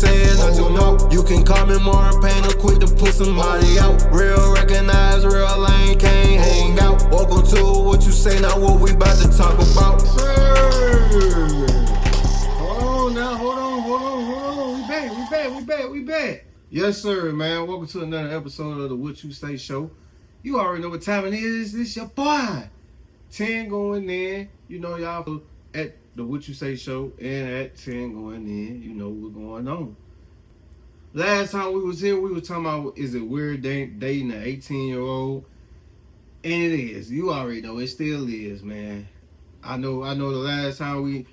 saying that you know. You can call me more pain or quick to put somebody out. Real recognize, real lane, can't hang out. Welcome to what you say, not what we about to talk about. Sir. Hold on. We back. Yes, sir, man. Welcome to another episode of the What You Say Show. You already know what time it is. This your boy. 10 going in. You know y'all at the What You Say Show and at 10 going in. You know what's going on. Last time we was here, we were talking about, is it weird dating an 18-year-old? And it is. You already know it still is, man. I know the last time we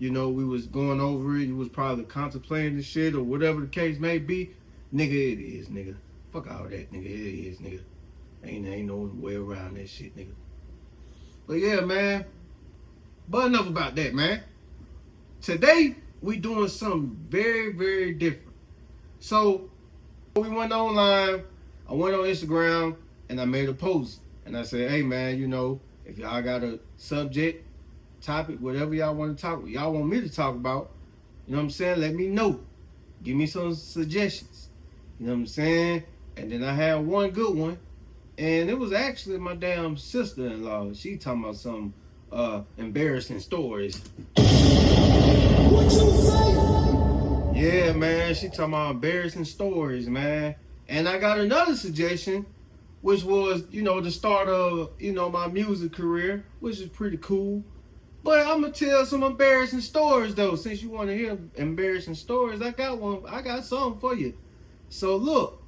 was going over it, you was probably contemplating the shit or whatever the case may be. Nigga, it is, nigga. Fuck all that, nigga. It is, nigga. Ain't no way around that shit, nigga. But yeah, man. But enough about that, man. Today, we doing something very, very different. So, we went online, I went on Instagram, and I made a post. And I said, hey, man, if y'all got a subject, topic, whatever y'all want to talk about, y'all want me to talk about, you know what I'm saying? Let me know. Give me some suggestions. You know what I'm saying? And then I had one good one. And it was actually my damn sister-in-law. She talking about some embarrassing stories. What you say? Yeah, man. She talking about embarrassing stories, man. And I got another suggestion, which was, the start of, my music career, which is pretty cool. But I'm going to tell some embarrassing stories, though. Since you want to hear embarrassing stories, I got one. I got something for you. So, look.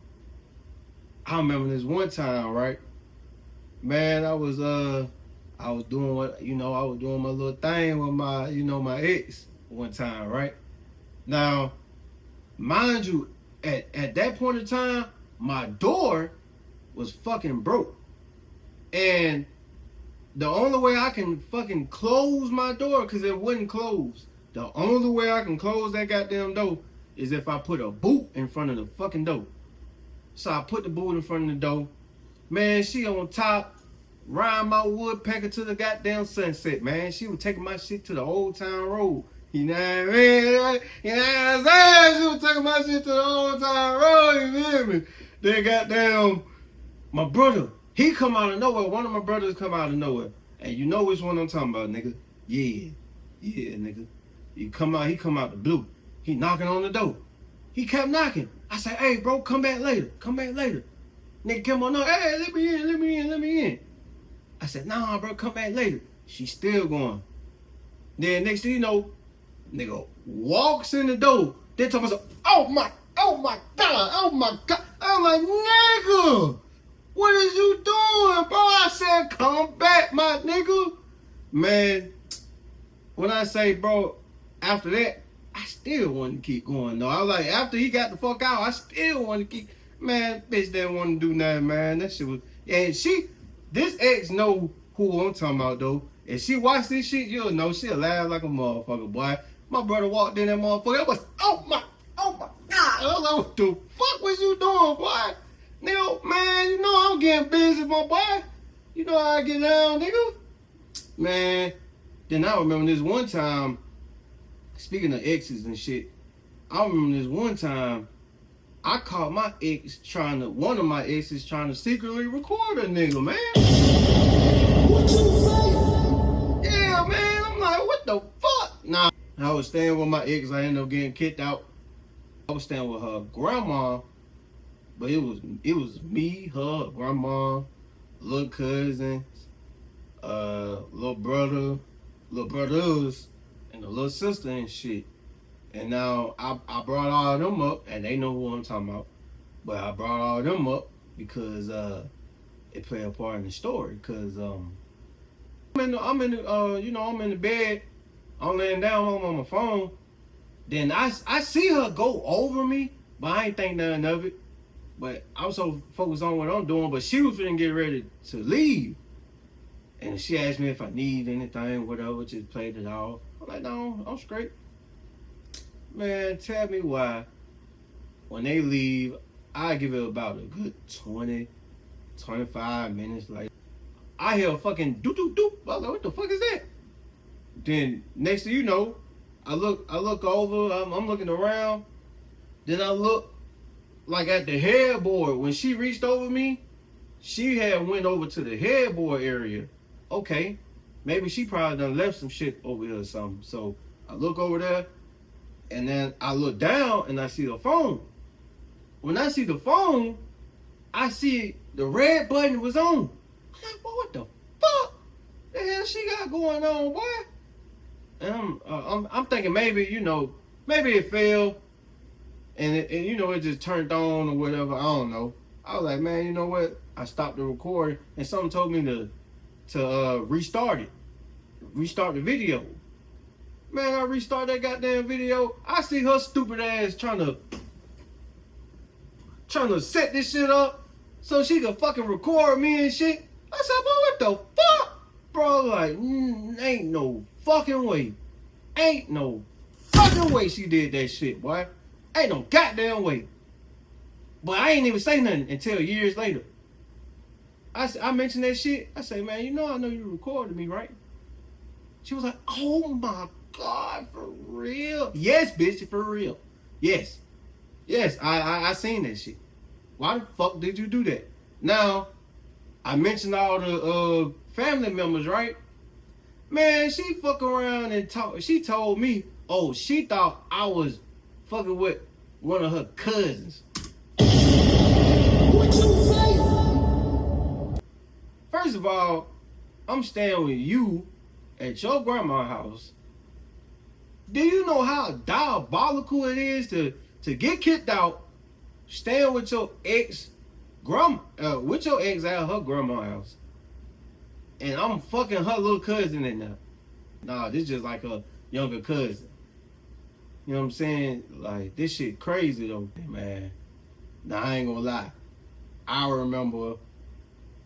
I remember this one time, right? Man, I was doing I was doing my little thing with my, my ex one time, right? Now, mind you, at that point in time, my door was fucking broke. And the only way I can fucking close my door, because it wouldn't close, the only way I can close that goddamn door is if I put a boot in front of the fucking door. So I put the boot in front of the door. Man, she on top, riding my woodpecker to the goddamn sunset, man. She was taking my shit to the Old Town Road. You know what I mean? You know what I'm saying? She was taking my shit to the Old Town Road, you feel me? Then goddamn, my brother, he come out of nowhere. One of my brothers come out of nowhere. And you know which one I'm talking about, nigga. Yeah, nigga. He come out the blue. He knocking on the door. He kept knocking. I said, hey, bro, come back later. Nigga came on, no, hey, let me in. I said, nah, bro, come back later. She's still going. Then next thing you know, nigga walks in the door. Then talking about, oh my God. I'm like, nigga, what is you doing, bro? I said, come back, my nigga. Man, when I say, bro, after that, I still wanted to keep going, though. I was like, after he got the fuck out, I still wanted to keep. Man, bitch didn't want to do nothing, man. That shit was. And this ex know who I'm talking about, though. If she watch this shit, you'll know she'll laugh like a motherfucker, boy. My brother walked in that motherfucker. It was, oh my God. I was like, what the fuck was you doing, boy? Nigga, man, I'm getting busy, my boy. You know how I get down, nigga. Man, then I remember this one time. Speaking of exes and shit, I remember this one time I caught one of my exes trying to secretly record a nigga, man. What you say? Yeah, man. I'm like, what the fuck? Nah, I was staying with my ex. I ended up getting kicked out. I was staying with her grandma, but it was me, her grandma, little cousins, little brothers, and a little sister and shit. And now I brought all of them up, and they know who I'm talking about. But I brought all of them up because it played a part in the story. Cause I'm in the bed, I'm laying down, I'm on my phone. Then I see her go over me, but I ain't think nothing of it. But I was so focused on what I'm doing. But she was finna get ready to leave. And she asked me if I need anything, whatever, just played it off. I'm like, no, I'm straight. Man, tell me why when they leave, I give it about a good 20, 25 minutes. Like, I hear a fucking doo-doo-doo. I was like, what the fuck is that? Then, next thing you know, I look over, I'm looking around. Then I look like at the headboard. When she reached over me, she had went over to the headboard area. Okay, maybe she probably done left some shit over here or something. So I look over there, and then I look down and I see the phone. When I see the phone, I see the red button was on. I'm like, boy, what the fuck? The hell she got going on, boy? And I'm thinking maybe, you know, maybe it fell, and you know, it just turned on or whatever. I don't know. I was like, man, you know what? I stopped the recording, and something told me to restart it, restart the video. Man, I restart that goddamn video. I see her stupid ass trying to set this shit up so she could fucking record me and shit. I said, boy, what the fuck? Bro, like, ain't no fucking way. Ain't no fucking way she did that shit, boy. Ain't no goddamn way. But I ain't even say nothing until years later. I mentioned that shit. I say, man, I know you recorded me, right? She was like, oh my God, for real? Yes, bitch, for real. Yes. Yes, I seen that shit. Why the fuck did you do that? Now, I mentioned all the family members, right? Man, she fuck around and talk. She told me, oh, she thought I was fucking with one of her cousins. What you say? First of all, I'm staying with you at your grandma's house. Do you know how diabolical it is to get kicked out, staying with your ex at her grandma's house, and I'm fucking her little cousin in there? Nah, this just like a younger cousin. You know what I'm saying? Like, this shit crazy though, man. Nah, I ain't gonna lie. I remember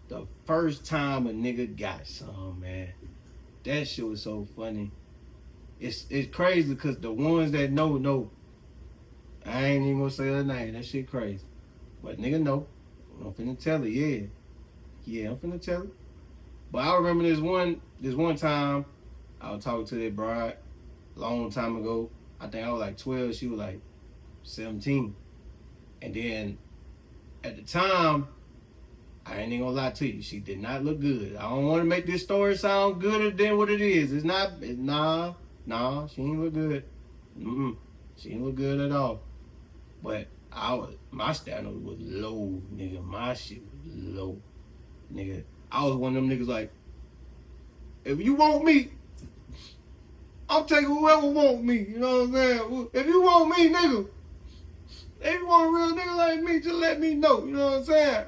the first time a nigga got some, man. That shit was so funny. It's crazy because the ones that know. I ain't even gonna say her name. That shit crazy. But nigga know. I'm finna tell it, yeah. Yeah, I'm finna tell it. But I remember this one time I was talking to that bride a long time ago. I think I was like 12, she was like 17. And then at the time, I ain't even gonna lie to you, she did not look good. I don't want to make this story sound gooder than what it is. Nah, she ain't look good. She ain't look good at all. But my standard was low, nigga. My shit was low, nigga. I was one of them niggas like, if you want me, I'm taking whoever want me. You know what I'm saying? If you want me, nigga, if you want a real nigga like me, just let me know. You know what I'm saying?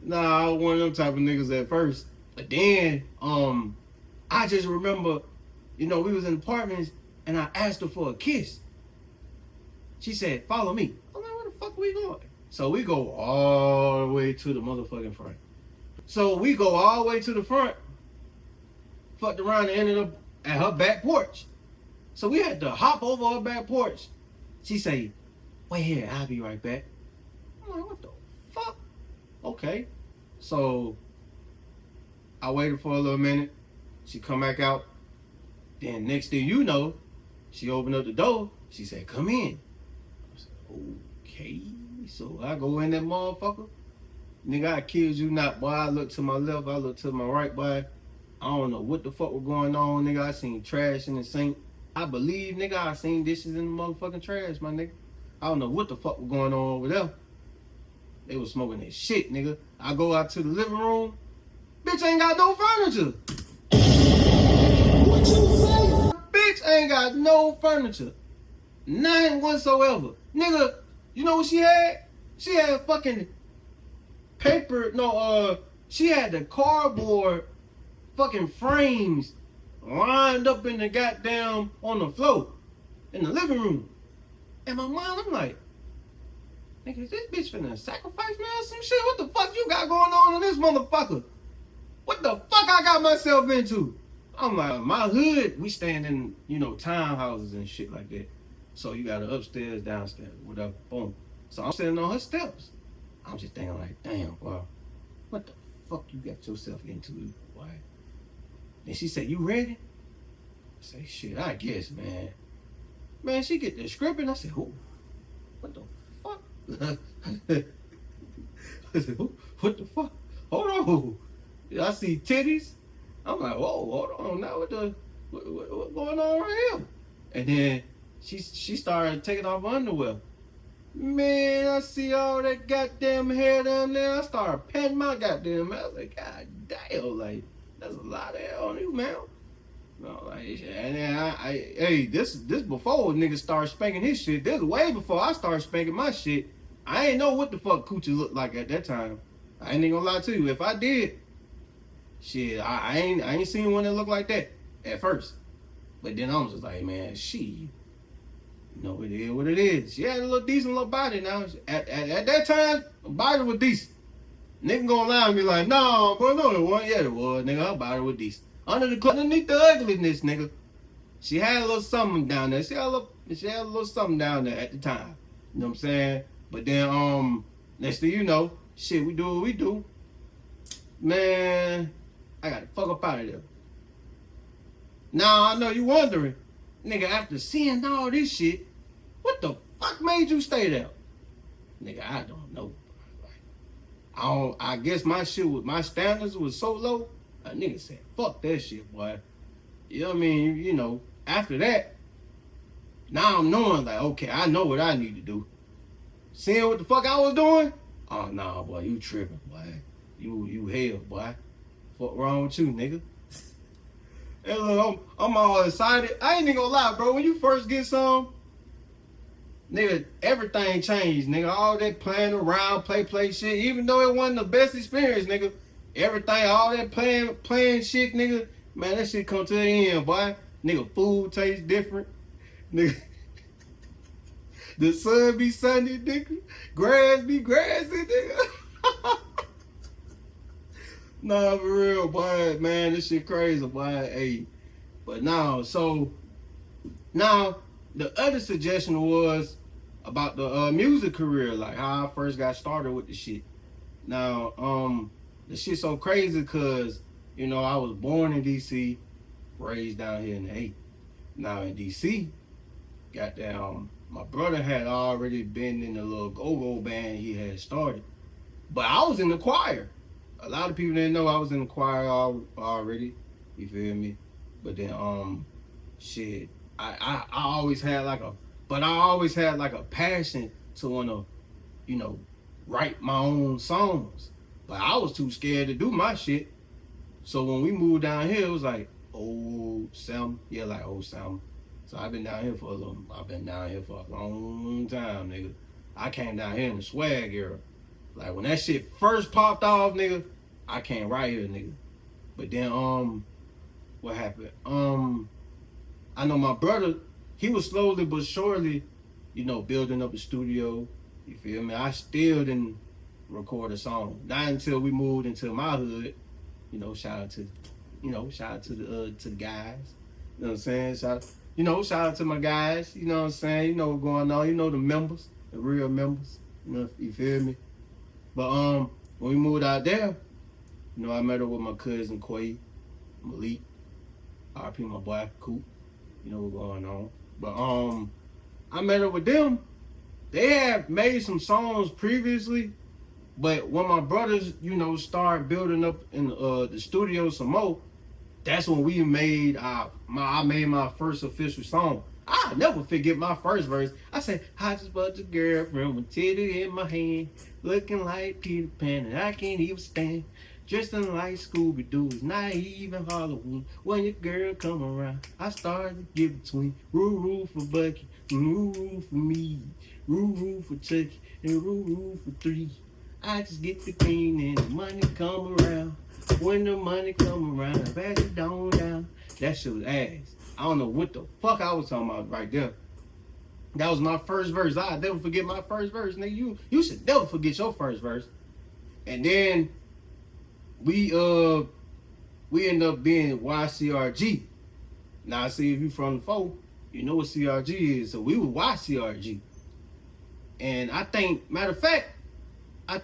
Nah, I was one of them type of niggas at first. But then, I just remember, we was in apartments and I asked her for a kiss. She said, follow me. I'm like, where the fuck we going? So we go all the way to the motherfucking front. So we go all the way to the front, fucked around and ended up at her back porch. So we had to hop over her back porch. She say, wait here, I'll be right back. I'm like, what the fuck? Okay. So I waited for a little minute. She come back out. Then next thing you know, she opened up the door. She said, come in. I said, okay. So I go in that motherfucker. Nigga, I kid you not, boy. I look to my left, I look to my right, boy. I don't know what the fuck was going on, nigga. I seen trash in the sink. I believe, nigga, I seen dishes in the motherfucking trash, my nigga. I don't know what the fuck was going on over there. They was smoking that shit, nigga. I go out to the living room. Bitch ain't got no furniture. What you say? Bitch ain't got no furniture. None whatsoever. Nigga, you know what she had? She had fucking paper, she had the cardboard fucking frames lined up in the goddamn, on the floor, in the living room. And my mom, I'm like, nigga, is this bitch finna sacrifice me or some shit? What the fuck you got going on in this motherfucker? What the fuck I got myself into? I'm like, my hood, we stand in, townhouses and shit like that. So you got an upstairs, downstairs, whatever, boom. So I'm standing on her steps. I'm just thinking like, damn, boy, what the fuck you got yourself into, boy? Then she said, you ready? I say, shit, I guess, man. Man, she get the script and I said, who? what the fuck? I said, what the fuck? Hold on. I see titties. I'm like, whoa, hold on now. What going on right here? And then she started taking off her underwear. Man, I see all that goddamn hair down there. I started patting my goddamn mouth. I was like, God damn, like, that's a lot of hair on you, man. No, like, and then hey, this before niggas started spanking his shit. This was way before I started spanking my shit. I ain't know what the fuck coochie looked like at that time. I ain't even gonna lie to you. If I did, shit, I ain't seen one that looked like that at first. But then I was just like, man, she, it is what it is. She had a little decent little body now. At that time, her body was decent. Nigga gonna lie and be like, no, bro, no, it wasn't. Yeah, it was, nigga. Her body was decent. Underneath the ugliness, nigga, she had a little something down there. She had a little something down there at the time. You know what I'm saying? But then, next thing you know, shit, we do what we do. Man, I got to fuck up out of there. Now, I know you wondering, nigga, after seeing all this shit, what the fuck made you stay there? Nigga, I don't know. I guess my standards was so low, a nigga said, fuck that shit, boy. You know what I mean? After that, now I'm knowing, like, okay, I know what I need to do. Seeing what the fuck I was doing? Oh, nah, boy, you tripping, boy. You hell, boy. Fuck wrong with you, nigga? Hey, look, I'm all excited. I ain't even gonna lie, bro. When you first get some, nigga, everything changed, nigga. All that playing around, play shit. Even though it wasn't the best experience, nigga. Everything, all that playing shit, nigga. Man, that shit come to the end, boy. Nigga, food tastes different. Nigga, the sun be sunny, nigga. Grass be grassy, nigga. Nah, for real, boy. Man, this shit crazy, boy. Hey, but now, the other suggestion was about the music career, like how I first got started with the shit. Now, the shit so crazy because, I was born in D.C., raised down here in the A. Now in D.C., goddamn, my brother had already been in the little go-go band he had started. But I was in the choir. A lot of people didn't know I was in the choir already. You feel me? But then, shit, I always had like a passion to wanna, write my own songs. But I was too scared to do my shit. So when we moved down here, it was like, Old Selma. Yeah, like Old Selma. So I've been down here for a long time, nigga. I came down here in the swag era. Like when that shit first popped off, nigga, I came right here, nigga. But then, what happened? I know my brother, he was slowly but surely, building up a studio. You feel me? I still didn't record a song. Not until we moved into my hood. Shout out to the guys. You know what I'm saying? Shout out to my guys. You know what I'm saying? You know what's going on. The members, the real members. You feel me? But when we moved out there, I met up with my cousin Quay, Malik, RP my boy Coop. You know what's going on. But I met up with them. They had made some songs previously, but when my brothers, started building up in the studio some more, that's when we made I made my first official song. I'll never forget my first verse. I said, I just bought a girlfriend with titty in my hand, looking like Peter Pan, and I can't even stand. Dressing like Scooby-Doo, it's not even Halloween. When your girl come around, I start to get between. Roo for Bucky, roo for me, roo for Chucky, and roo for 3. I just get the green and the money come around. When the money come around, I pass it down. That shit was ass. I don't know what the fuck I was talking about right there. That was my first verse. I'll never forget my first verse. Nigga, you should never forget your first verse. And then we end up being YCRG. Now, see, if you from the 4, you know what CRG is. So we were YCRG. And I think, matter of fact,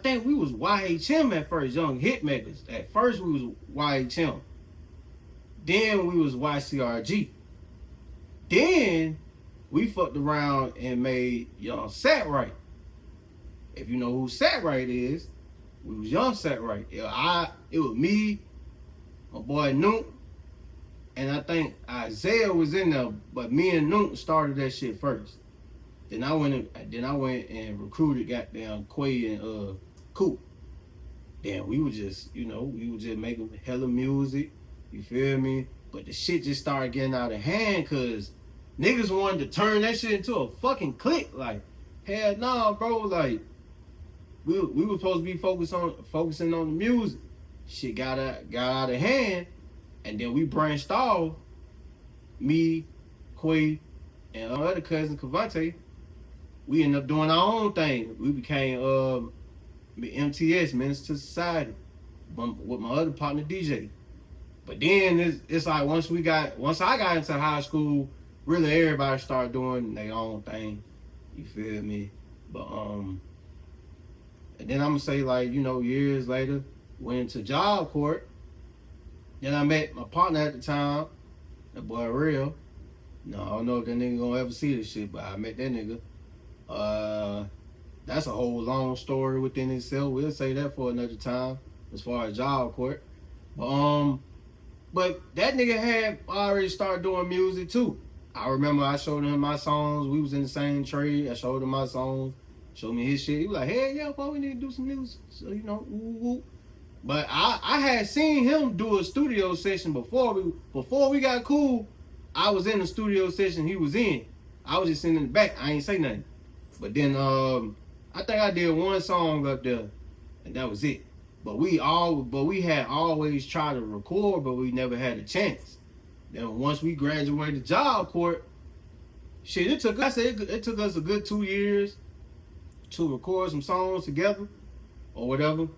we was YHM at first, Young Hitmakers. At first we was YHM. Then we was YCRG. Then we fucked around and made Young Sat Right. If you know who Sat Right is, we was Young Sat Right. It was me, my boy Nook, and I think Isaiah was in there, but me and Nook started that shit first. Then I went and recruited goddamn Quay and Coop. Then we were just making hella music, you feel me? But the shit just started getting out of hand cause niggas wanted to turn that shit into a fucking clique. Like, hell nah, bro. Like, we were supposed to be focusing on the music. Shit got out of hand, and then we branched off. Me, Quay, and our other cousin Cavante. We ended up doing our own thing. We became MTS, Minister to Society, with my other partner DJ. But then it's like once I got into high school, really everybody started doing their own thing. You feel me? But and then I'm gonna say, like, years later, went into Job Corps. Then I met my partner at the time, that boy Real. No, I don't know if that nigga gonna ever see this shit, but I met that nigga. That's a whole long story within itself. We'll say that for another time as far as Job Corps. But that nigga had already started doing music too. I remember I showed him my songs. We was in the same trade. I showed him my songs. Showed me his shit. He was like, hey, yeah, boy, we need to do some music. So, woo. But I had seen him do a studio session before we got cool. I was in the studio session he was in. I was just sitting in the back. I ain't say nothing. But then I think I did one song up there, and that was it. But we had always tried to record, but we never had a chance. Then once we graduated Job Corps, shit, it took us a good 2 years to record some songs together or whatever.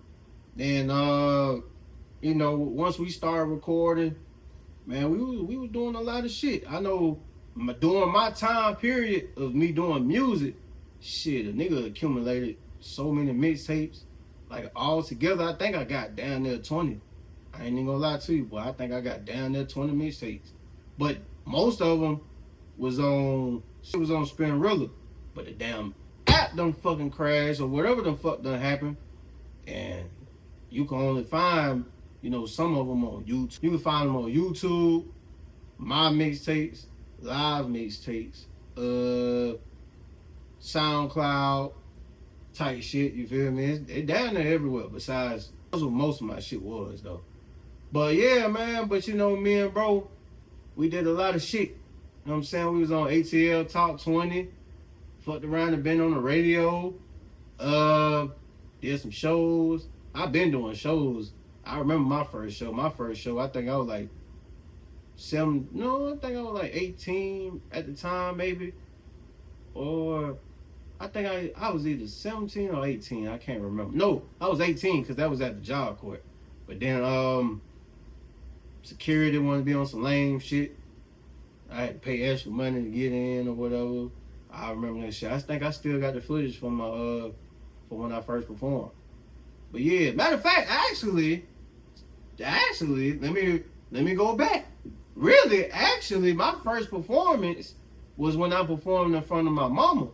Then once we started recording, man, we were doing a lot of shit. I know during my time period of me doing music, shit, a nigga accumulated so many mixtapes. Like, all together, I think I got down there 20. I ain't even gonna lie to you, but I think I got down there 20 mixtapes. But most of them was on Spinrilla. But the damn app done fucking crashed or whatever the fuck done happened. And you can only find, some of them on YouTube. You can find them on YouTube, my mixtapes, live mixtapes, SoundCloud type shit, you feel me? It's down there everywhere. Besides, that's what most of my shit was though. But yeah, man, me and bro, we did a lot of shit. You know what I'm saying? We was on ATL Top 20, fucked around and been on the radio, did some shows. I've been doing shows. I remember my first show, I think I was like 18 at the time, maybe. Or I think I was either 17 or 18. I can't remember. No, I was 18 because that was at the Job Corps. But then security wanted to be on some lame shit. I had to pay extra money to get in or whatever. I remember that shit. I think I still got the footage from my from when I first performed. But yeah, matter of fact, actually, let me go back. Really, actually, my first performance was when I performed in front of my mama.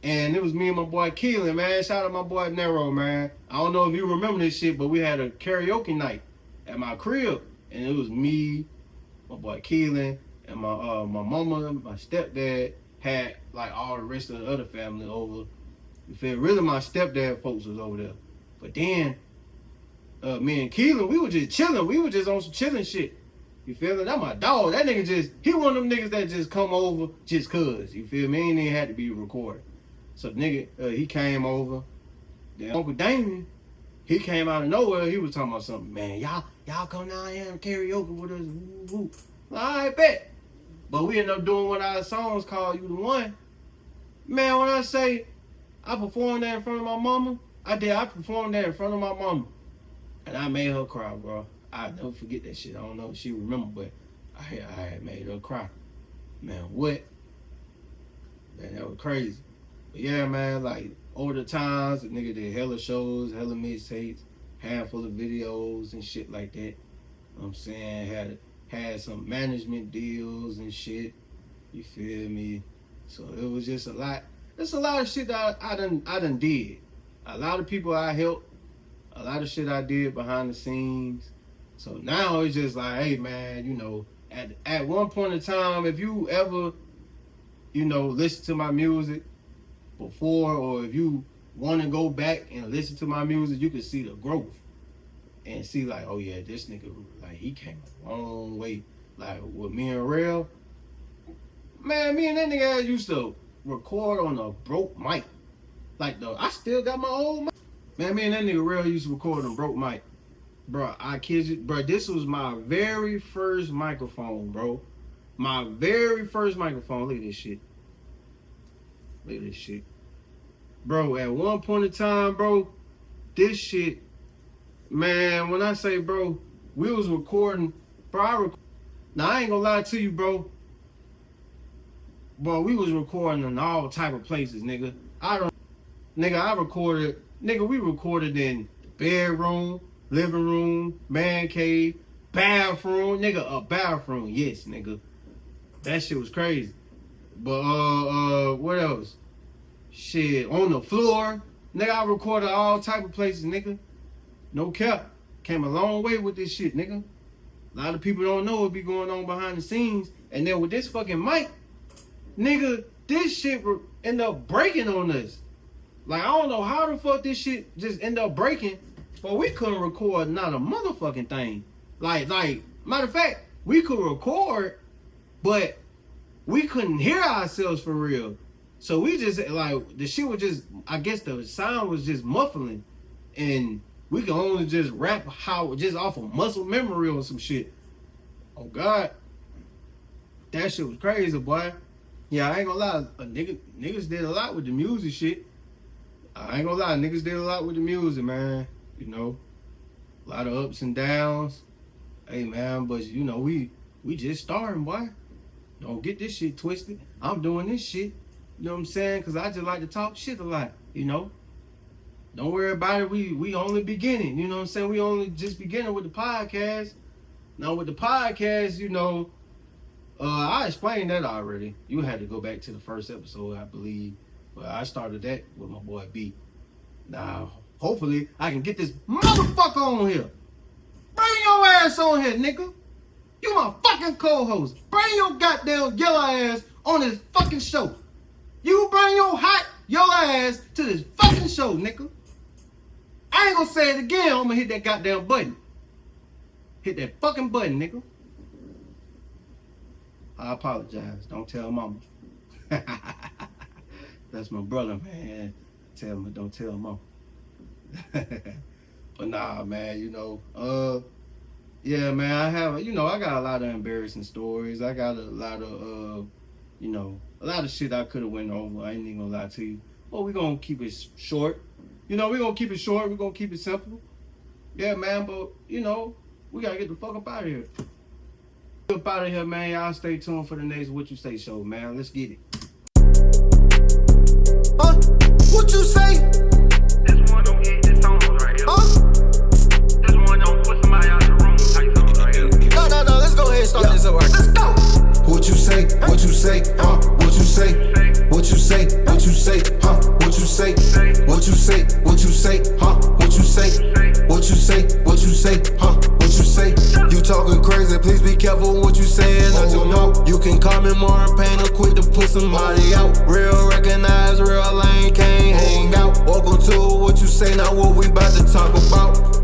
And it was me and my boy Keelan, man. Shout out my boy Nero, man. I don't know if you remember this shit, but we had a karaoke night at my crib. And it was me, my boy Keelan, and my mama, my stepdad, had like all the rest of the other family over. You feel? Really, my stepdad folks was over there. But then, me and Keelan, we were just chilling. We were just on some chilling shit. You feel me? That my dog. That nigga he one of them niggas that just come over just cuz. You feel me? He ain't even had to be recorded. So the nigga, he came over. Then Uncle Damien, he came out of nowhere. He was talking about something. Man, y'all come down here and karaoke with us. Woo, woo. All right, bet. But we ended up doing one of our songs called You the One. Man, when I say I performed that in front of my mama, I performed that in front of my mama. And I made her cry, bro. I'll never forget that shit. I don't know if she remember, but I had made her cry. Man, what? Man, that was crazy. But yeah, man, like, over the times, the nigga did hella shows, hella mixtapes, handful of videos and shit like that. You know what I'm saying? Had some management deals and shit. You feel me? So it was just a lot. There's a lot of shit that I done did. A lot of people I helped. A lot of shit I did behind the scenes. So now it's just like, hey man, you know, at one point in time, if you ever, you know, listen to my music before, or if you want to go back and listen to my music, you can see the growth and see like, oh yeah, this nigga, like he came a long way. Like with me and Rail, man, me and that nigga used to record on a broke mic. Like I still got my old mic. Man, me and that nigga Rail used to record on broke mic. Bro, I kid you, bro, this was my very first microphone, bro. My very first microphone. Look at this shit. Look at this shit. Bro, at one point in time, bro, this shit, man, when I say, bro, we was recording, bro, now I ain't gonna lie to you, bro. Bro, we was recording in all type of places, nigga. We recorded in the bedroom, living room, man cave, bathroom, nigga, a bathroom, yes, nigga. That shit was crazy. But what else? Shit, on the floor, nigga, I recorded all type of places, nigga. No cap. Came a long way with this shit, nigga. A lot of people don't know what be going on behind the scenes. And then with this fucking mic, nigga, this shit end up breaking on us. Like, I don't know how the fuck this shit just end up breaking, but we couldn't record not a motherfucking thing. Like, matter of fact, we could record, but we couldn't hear ourselves for real. So we just, like, the shit was just, I guess the sound was just muffling. And we could only just rap just off of muscle memory or some shit. Oh, God. That shit was crazy, boy. Yeah, I ain't gonna lie. Niggas did a lot with the music shit. I ain't gonna lie. Niggas did a lot with the music, man. You know, a lot of ups and downs. Hey, man, but, you know, we just starting, boy. Don't get this shit twisted. I'm doing this shit. You know what I'm saying? Because I just like to talk shit a lot, you know? Don't worry about it. We only beginning. You know what I'm saying? We only just beginning with the podcast. Now, with the podcast, you know, I explained that already. You had to go back to the first episode, I believe. But I started that with my boy B. Now, hopefully, I can get this motherfucker on here. Bring your ass on here, nigga. You my fucking co-host. Bring your goddamn yellow ass on this fucking show. You bring your hot yellow ass to this fucking show, nigga. I ain't gonna say it again. I'm gonna hit that goddamn button. Hit that fucking button, nigga. I apologize. Don't tell mama. That's my brother, man. Tell him, don't tell mama. But nah, man, you know, yeah, man, I got a lot of embarrassing stories. I got a lot of, you know, a lot of shit I could have went over. I ain't even gonna lie to you. But we're gonna keep it short. You know, we're gonna keep it short. We're gonna keep it simple. Yeah, man, but, you know, we gotta get the fuck up out of here. Up out of here, man. Y'all stay tuned for the next What You Say show, man. Let's get it. What you say? This one don't get this song right here. This one don't put somebody out the room type song right here. No, let's go ahead and start this over. Let's go. What you say? What you say? What you say? What you say? What you say? What you say? What you say? What you say? What you say? What you say? What you say? What you say? You talking crazy? Please be careful what you saying. I don't know. You can call me more in pain or quick to put somebody out. Real recognize, real lane can't hang out. Welcome to What You Say, not what we about to talk about.